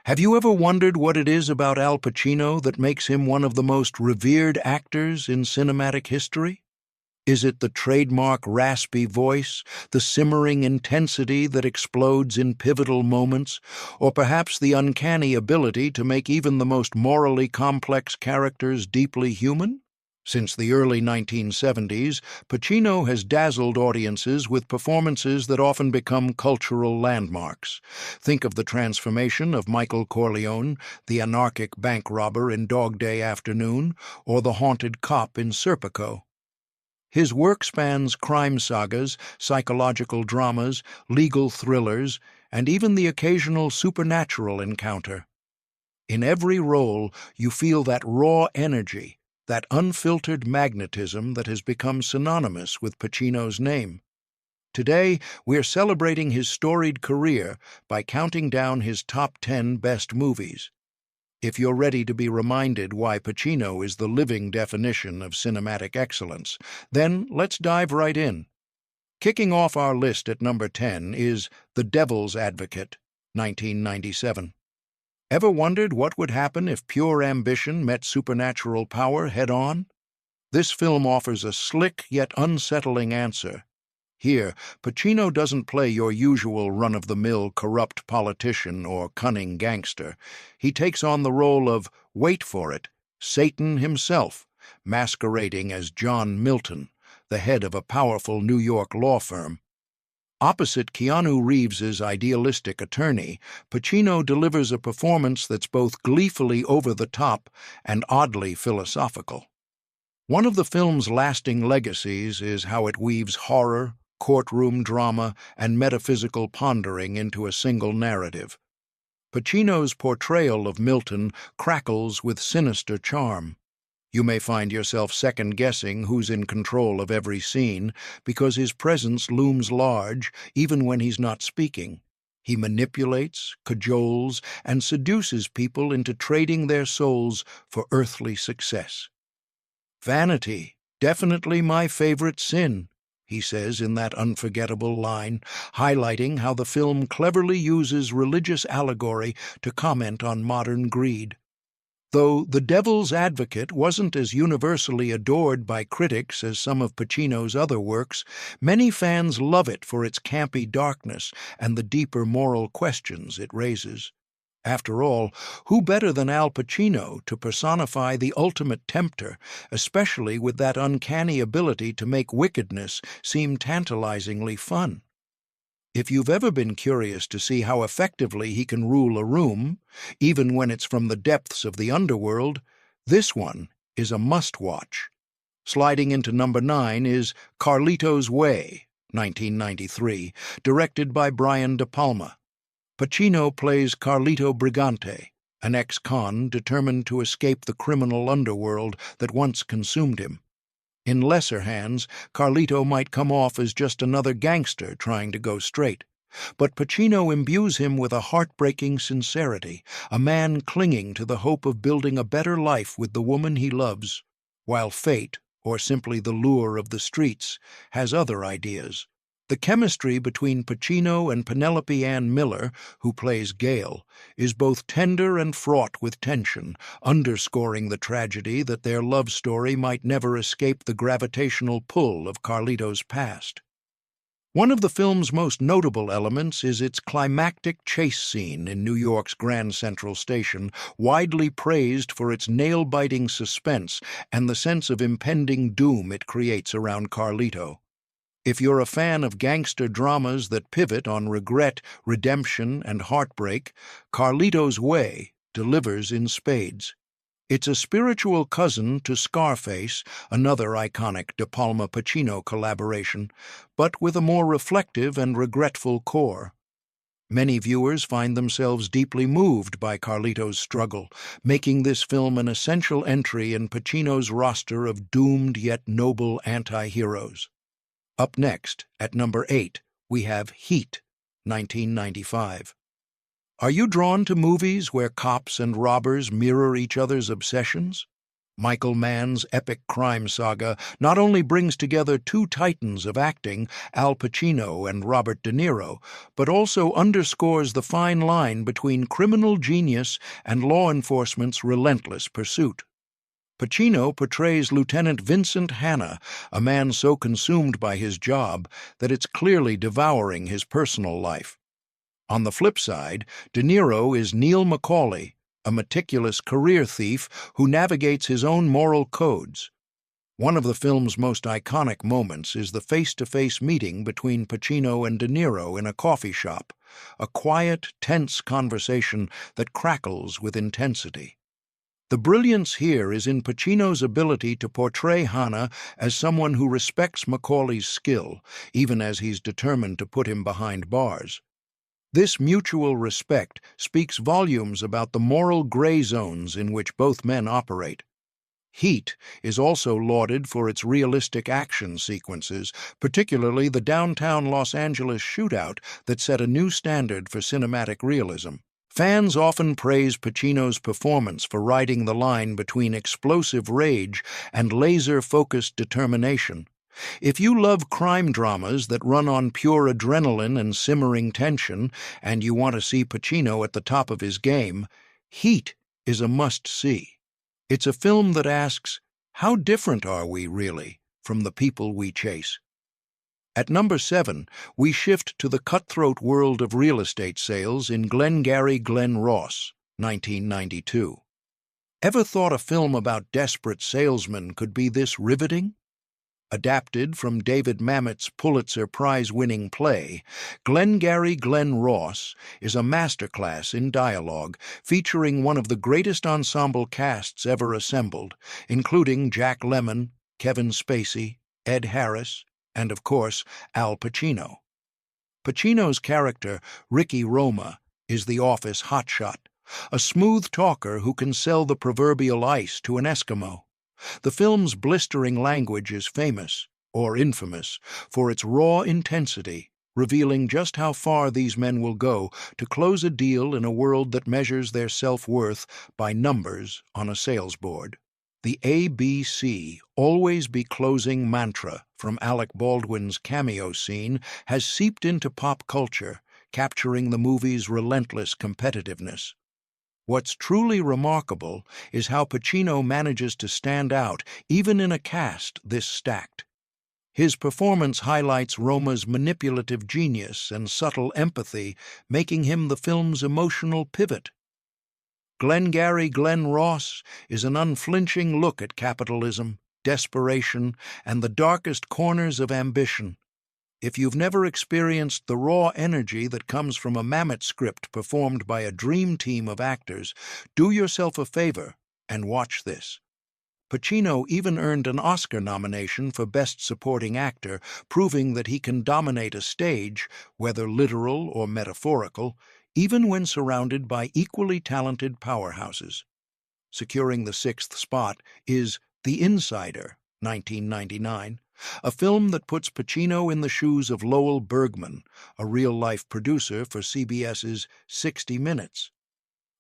Have you ever wondered what it is about Al Pacino that makes him one of the most revered actors in cinematic history? Is it the trademark raspy voice, the simmering intensity that explodes in pivotal moments, or perhaps the uncanny ability to make even the most morally complex characters deeply human? Since the early 1970s, Pacino has dazzled audiences with performances that often become cultural landmarks. Think of the transformation of Michael Corleone, the anarchic bank robber in Dog Day Afternoon, or the haunted cop in Serpico. His work spans crime sagas, psychological dramas, legal thrillers, and even the occasional supernatural encounter. In every role, you feel that raw energy, that unfiltered magnetism that has become synonymous with Pacino's name. Today, we're celebrating his storied career by counting down his top 10 best movies. If you're ready to be reminded why Pacino is the living definition of cinematic excellence, then let's dive right in. Kicking off our list at number 10 is The Devil's Advocate, 1997. Ever wondered what would happen if pure ambition met supernatural power head-on? This film offers a slick yet unsettling answer. Here, Pacino doesn't play your usual run-of-the-mill corrupt politician or cunning gangster. He takes on the role of, wait for it, Satan himself, masquerading as John Milton, the head of a powerful New York law firm. Opposite Keanu Reeves's idealistic attorney, Pacino delivers a performance that's both gleefully over-the-top and oddly philosophical. One of the film's lasting legacies is how it weaves horror, courtroom drama, and metaphysical pondering into a single narrative. Pacino's portrayal of Milton crackles with sinister charm. You may find yourself second-guessing who's in control of every scene because his presence looms large even when he's not speaking. He manipulates, cajoles, and seduces people into trading their souls for earthly success. "Vanity, definitely my favorite sin," he says in that unforgettable line, highlighting how the film cleverly uses religious allegory to comment on modern greed. Though The Devil's Advocate wasn't as universally adored by critics as some of Pacino's other works, many fans love it for its campy darkness and the deeper moral questions it raises. After all, who better than Al Pacino to personify the ultimate tempter, especially with that uncanny ability to make wickedness seem tantalizingly fun? If you've ever been curious to see how effectively he can rule a room, even when it's from the depths of the underworld, this one is a must-watch. Sliding into number 9 is Carlito's Way, 1993, directed by Brian De Palma. Pacino plays Carlito Brigante, an ex-con determined to escape the criminal underworld that once consumed him. In lesser hands, Carlito might come off as just another gangster trying to go straight. But Pacino imbues him with a heartbreaking sincerity, a man clinging to the hope of building a better life with the woman he loves, while fate, or simply the lure of the streets, has other ideas. The chemistry between Pacino and Penelope Ann Miller, who plays Gail, is both tender and fraught with tension, underscoring the tragedy that their love story might never escape the gravitational pull of Carlito's past. One of the film's most notable elements is its climactic chase scene in New York's Grand Central Station, widely praised for its nail-biting suspense and the sense of impending doom it creates around Carlito. If you're a fan of gangster dramas that pivot on regret, redemption, and heartbreak, Carlito's Way delivers in spades. It's a spiritual cousin to Scarface, another iconic De Palma-Pacino collaboration, but with a more reflective and regretful core. Many viewers find themselves deeply moved by Carlito's struggle, making this film an essential entry in Pacino's roster of doomed yet noble anti-heroes. Up next, at number 8, we have Heat, 1995. Are you drawn to movies where cops and robbers mirror each other's obsessions? Michael Mann's epic crime saga not only brings together two titans of acting, Al Pacino and Robert De Niro, but also underscores the fine line between criminal genius and law enforcement's relentless pursuit. Pacino portrays Lieutenant Vincent Hanna, a man so consumed by his job that it's clearly devouring his personal life. On the flip side, De Niro is Neil McCauley, a meticulous career thief who navigates his own moral codes. One of the film's most iconic moments is the face-to-face meeting between Pacino and De Niro in a coffee shop, a quiet, tense conversation that crackles with intensity. The brilliance here is in Pacino's ability to portray Hanna as someone who respects McCauley's skill, even as he's determined to put him behind bars. This mutual respect speaks volumes about the moral gray zones in which both men operate. Heat is also lauded for its realistic action sequences, particularly the downtown Los Angeles shootout that set a new standard for cinematic realism. Fans often praise Pacino's performance for riding the line between explosive rage and laser-focused determination. If you love crime dramas that run on pure adrenaline and simmering tension, and you want to see Pacino at the top of his game, Heat is a must-see. It's a film that asks, how different are we, really, from the people we chase? At number 7, we shift to the cutthroat world of real estate sales in Glengarry Glen Ross, 1992. Ever thought a film about desperate salesmen could be this riveting? Adapted from David Mamet's Pulitzer Prize-winning play, Glengarry Glen Ross is a masterclass in dialogue featuring one of the greatest ensemble casts ever assembled, including Jack Lemmon, Kevin Spacey, Ed Harris, and, of course, Al Pacino. Pacino's character, Ricky Roma, is the office hotshot, a smooth talker who can sell the proverbial ice to an Eskimo. The film's blistering language is famous, or infamous, for its raw intensity, revealing just how far these men will go to close a deal in a world that measures their self-worth by numbers on a sales board. The ABC, always be closing mantra from Alec Baldwin's cameo scene has seeped into pop culture, capturing the movie's relentless competitiveness. What's truly remarkable is how Pacino manages to stand out even in a cast this stacked. His performance highlights Roma's manipulative genius and subtle empathy, making him the film's emotional pivot. Glengarry Glen Ross is an unflinching look at capitalism, desperation, and the darkest corners of ambition. If you've never experienced the raw energy that comes from a Mamet script performed by a dream team of actors, do yourself a favor and watch this. Pacino even earned an Oscar nomination for Best Supporting Actor, proving that he can dominate a stage, whether literal or metaphorical, even when surrounded by equally talented powerhouses. Securing the 6th spot is The Insider, 1999, a film that puts Pacino in the shoes of Lowell Bergman, a real-life producer for CBS's 60 Minutes.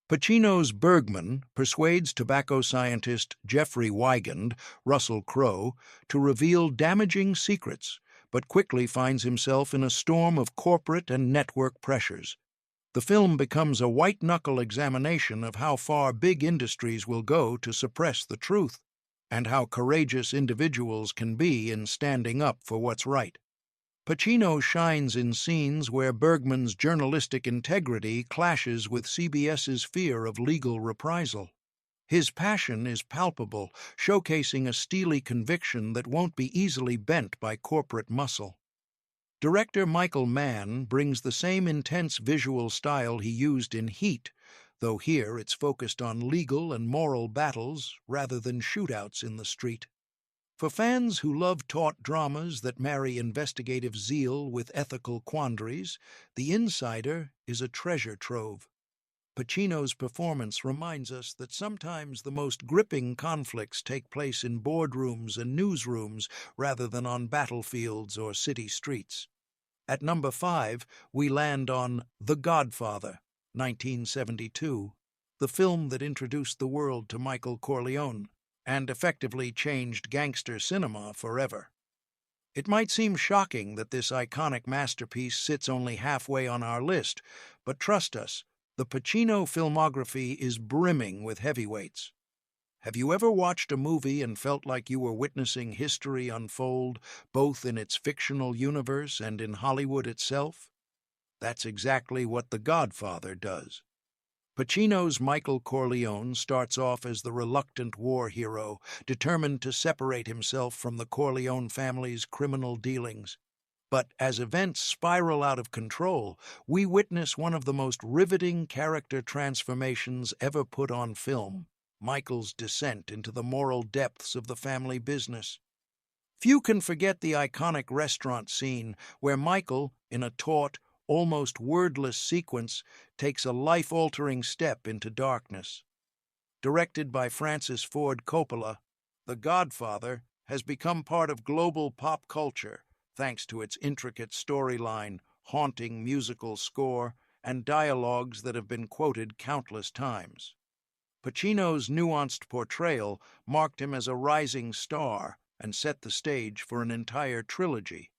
Pacino's Bergman persuades tobacco scientist Jeffrey Wigand, Russell Crowe, to reveal damaging secrets, but quickly finds himself in a storm of corporate and network pressures. The film becomes a white-knuckle examination of how far big industries will go to suppress the truth, and how courageous individuals can be in standing up for what's right. Pacino shines in scenes where Bergman's journalistic integrity clashes with CBS's fear of legal reprisal. His passion is palpable, showcasing a steely conviction that won't be easily bent by corporate muscle. Director Michael Mann brings the same intense visual style he used in Heat, though here it's focused on legal and moral battles rather than shootouts in the street. For fans who love taut dramas that marry investigative zeal with ethical quandaries, The Insider is a treasure trove. Pacino's performance reminds us that sometimes the most gripping conflicts take place in boardrooms and newsrooms rather than on battlefields or city streets. At number 5, we land on The Godfather, 1972, the film that introduced the world to Michael Corleone. and effectively changed gangster cinema forever. It might seem shocking that this iconic masterpiece sits only halfway on our list, but trust us, the Pacino filmography is brimming with heavyweights. Have you ever watched a movie and felt like you were witnessing history unfold, both in its fictional universe and in Hollywood itself? That's exactly what The Godfather does. Pacino's Michael Corleone starts off as the reluctant war hero, determined to separate himself from the Corleone family's criminal dealings. But as events spiral out of control, we witness one of the most riveting character transformations ever put on film: Michael's descent into the moral depths of the family business. Few can forget the iconic restaurant scene where Michael, in a taut, almost wordless sequence, takes a life-altering step into darkness. Directed by Francis Ford Coppola, The Godfather has become part of global pop culture thanks to its intricate storyline, haunting musical score, and dialogues that have been quoted countless times. Pacino's nuanced portrayal marked him as a rising star and set the stage for an entire trilogy.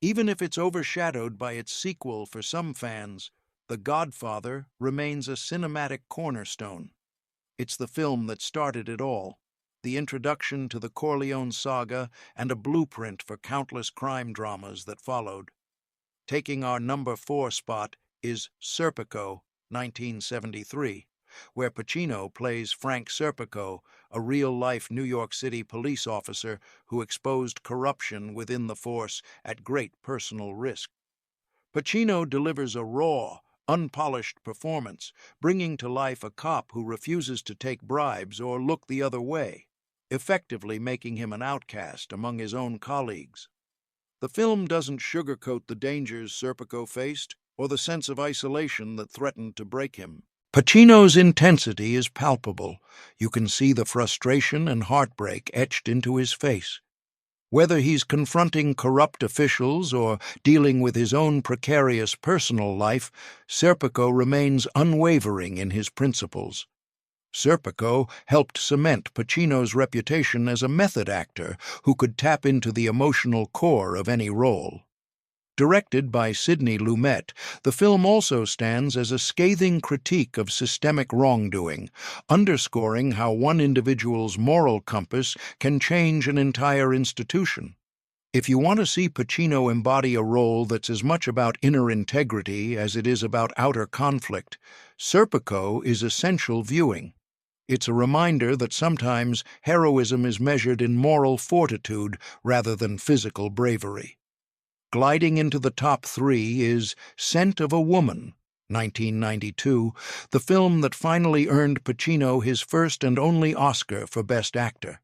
Even if it's overshadowed by its sequel for some fans, The Godfather remains a cinematic cornerstone. It's the film that started it all, the introduction to the Corleone saga and a blueprint for countless crime dramas that followed. Taking our number 4 spot is Serpico, 1973, where Pacino plays Frank Serpico, a real-life New York City police officer who exposed corruption within the force at great personal risk. Pacino delivers a raw, unpolished performance, bringing to life a cop who refuses to take bribes or look the other way, effectively making him an outcast among his own colleagues. The film doesn't sugarcoat the dangers Serpico faced or the sense of isolation that threatened to break him. Pacino's intensity is palpable. You can see the frustration and heartbreak etched into his face. Whether he's confronting corrupt officials or dealing with his own precarious personal life, Serpico remains unwavering in his principles. Serpico helped cement Pacino's reputation as a method actor who could tap into the emotional core of any role. Directed by Sidney Lumet, the film also stands as a scathing critique of systemic wrongdoing, underscoring how one individual's moral compass can change an entire institution. If you want to see Pacino embody a role that's as much about inner integrity as it is about outer conflict, Serpico is essential viewing. It's a reminder that sometimes heroism is measured in moral fortitude rather than physical bravery. Gliding into the top 3 is Scent of a Woman, 1992, the film that finally earned Pacino his first and only Oscar for Best Actor.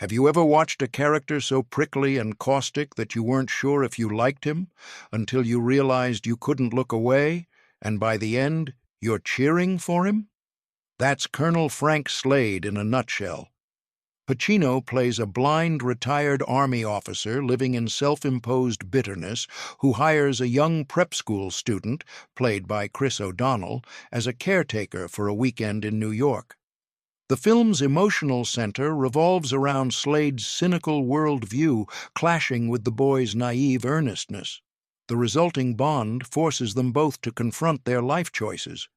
Have you ever watched a character so prickly and caustic that you weren't sure if you liked him, until you realized you couldn't look away, and by the end, you're cheering for him? That's Colonel Frank Slade in a nutshell. Pacino plays a blind, retired Army officer living in self-imposed bitterness who hires a young prep school student, played by Chris O'Donnell, as a caretaker for a weekend in New York. The film's emotional center revolves around Slade's cynical worldview clashing with the boy's naive earnestness. The resulting bond forces them both to confront their life choices.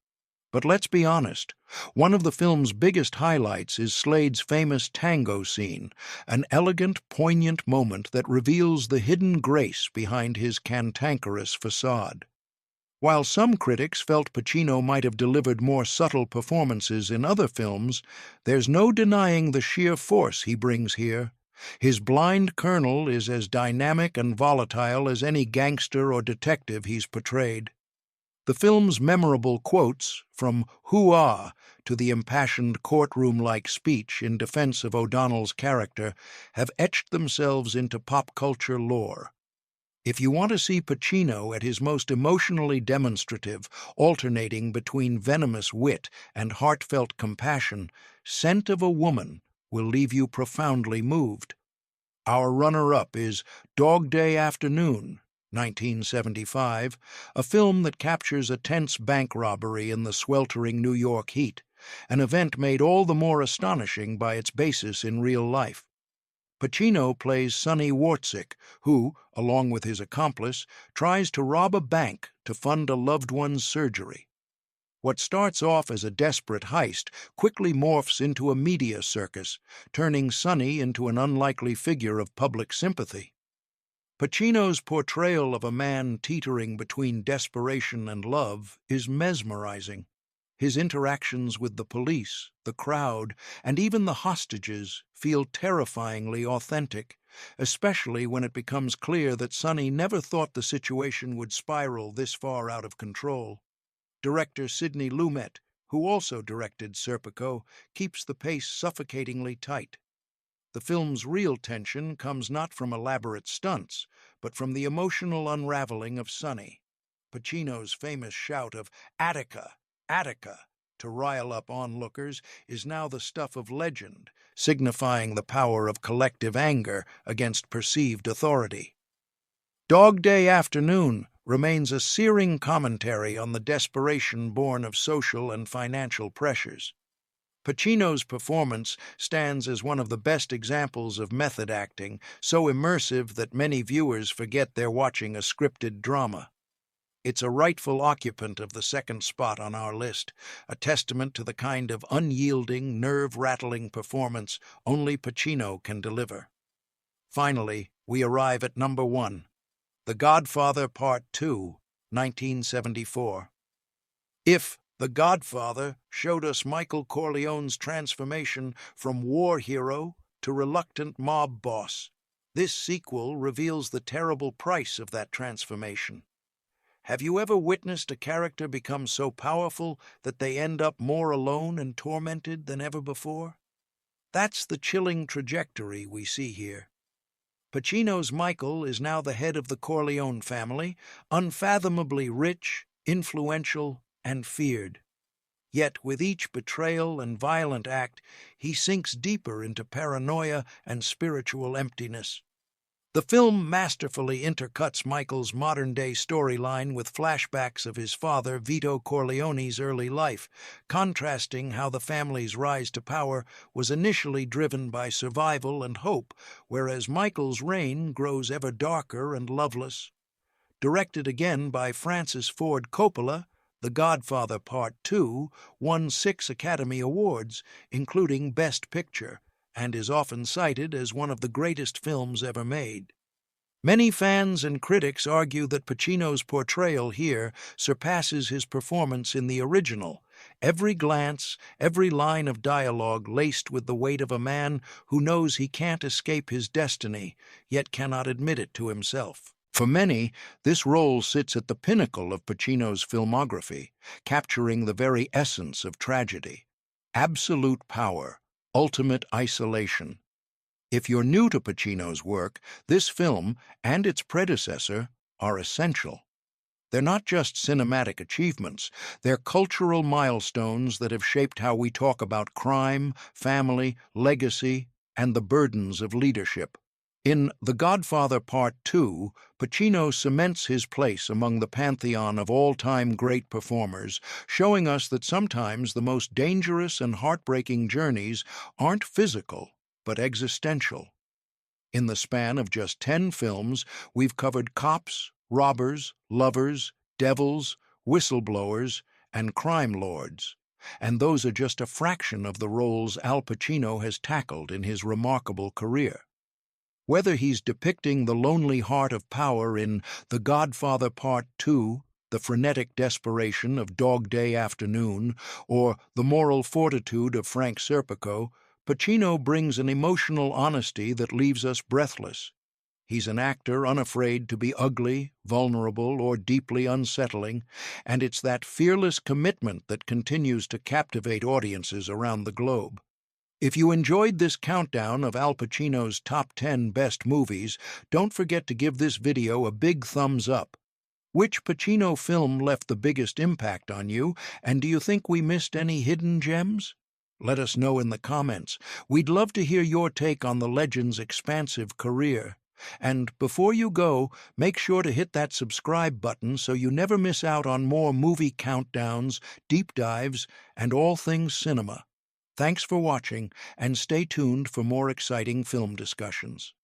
But let's be honest, one of the film's biggest highlights is Slade's famous tango scene, an elegant, poignant moment that reveals the hidden grace behind his cantankerous facade. While some critics felt Pacino might have delivered more subtle performances in other films, there's no denying the sheer force he brings here. His blind colonel is as dynamic and volatile as any gangster or detective he's portrayed. The film's memorable quotes, from "hoo-ah" to the impassioned courtroom-like speech in defense of O'Donnell's character, have etched themselves into pop culture lore. If you want to see Pacino at his most emotionally demonstrative, alternating between venomous wit and heartfelt compassion, Scent of a Woman will leave you profoundly moved. Our runner-up is Dog Day Afternoon, 1975, a film that captures a tense bank robbery in the sweltering New York heat, an event made all the more astonishing by its basis in real life. Pacino plays Sonny Wartzik, who, along with his accomplice, tries to rob a bank to fund a loved one's surgery. What starts off as a desperate heist quickly morphs into a media circus, turning Sonny into an unlikely figure of public sympathy. Pacino's portrayal of a man teetering between desperation and love is mesmerizing. His interactions with the police, the crowd, and even the hostages feel terrifyingly authentic, especially when it becomes clear that Sonny never thought the situation would spiral this far out of control. Director Sidney Lumet, who also directed Serpico, keeps the pace suffocatingly tight. The film's real tension comes not from elaborate stunts, but from the emotional unraveling of Sonny. Pacino's famous shout of "Attica, Attica," to rile up onlookers is now the stuff of legend, signifying the power of collective anger against perceived authority. Dog Day Afternoon remains a searing commentary on the desperation born of social and financial pressures. Pacino's performance stands as one of the best examples of method acting, so immersive that many viewers forget they're watching a scripted drama. It's a rightful occupant of the second spot on our list, a testament to the kind of unyielding, nerve-rattling performance only Pacino can deliver. Finally, we arrive at number 1, The Godfather Part 2, 1974. If The Godfather showed us Michael Corleone's transformation from war hero to reluctant mob boss, this sequel reveals the terrible price of that transformation. Have you ever witnessed a character become so powerful that they end up more alone and tormented than ever before? That's the chilling trajectory we see here. Pacino's Michael is now the head of the Corleone family, unfathomably rich, influential, and feared. Yet with each betrayal and violent act, he sinks deeper into paranoia and spiritual emptiness. The film masterfully intercuts Michael's modern-day storyline with flashbacks of his father, Vito Corleone's early life, contrasting how the family's rise to power was initially driven by survival and hope, whereas Michael's reign grows ever darker and loveless. Directed again by Francis Ford Coppola, The Godfather Part 2 won 6 Academy Awards, including Best Picture, and is often cited as one of the greatest films ever made. Many fans and critics argue that Pacino's portrayal here surpasses his performance in the original, every glance, every line of dialogue laced with the weight of a man who knows he can't escape his destiny, yet cannot admit it to himself. For many, this role sits at the pinnacle of Pacino's filmography, capturing the very essence of tragedy. Absolute power, ultimate isolation. If you're new to Pacino's work, this film and its predecessor are essential. They're not just cinematic achievements, they're cultural milestones that have shaped how we talk about crime, family, legacy, and the burdens of leadership. In The Godfather Part 2, Pacino cements his place among the pantheon of all-time great performers, showing us that sometimes the most dangerous and heartbreaking journeys aren't physical, but existential. In the span of just 10 films, we've covered cops, robbers, lovers, devils, whistleblowers, and crime lords. And those are just a fraction of the roles Al Pacino has tackled in his remarkable career. Whether he's depicting the lonely heart of power in The Godfather Part 2, the frenetic desperation of Dog Day Afternoon, or the moral fortitude of Frank Serpico, Pacino brings an emotional honesty that leaves us breathless. He's an actor unafraid to be ugly, vulnerable, or deeply unsettling, and it's that fearless commitment that continues to captivate audiences around the globe. If you enjoyed this countdown of Al Pacino's top 10 best movies, don't forget to give this video a big thumbs up. Which Pacino film left the biggest impact on you, and do you think we missed any hidden gems? Let us know in the comments. We'd love to hear your take on the legend's expansive career. And before you go, make sure to hit that subscribe button so you never miss out on more movie countdowns, deep dives, and all things cinema. Thanks for watching, and stay tuned for more exciting film discussions.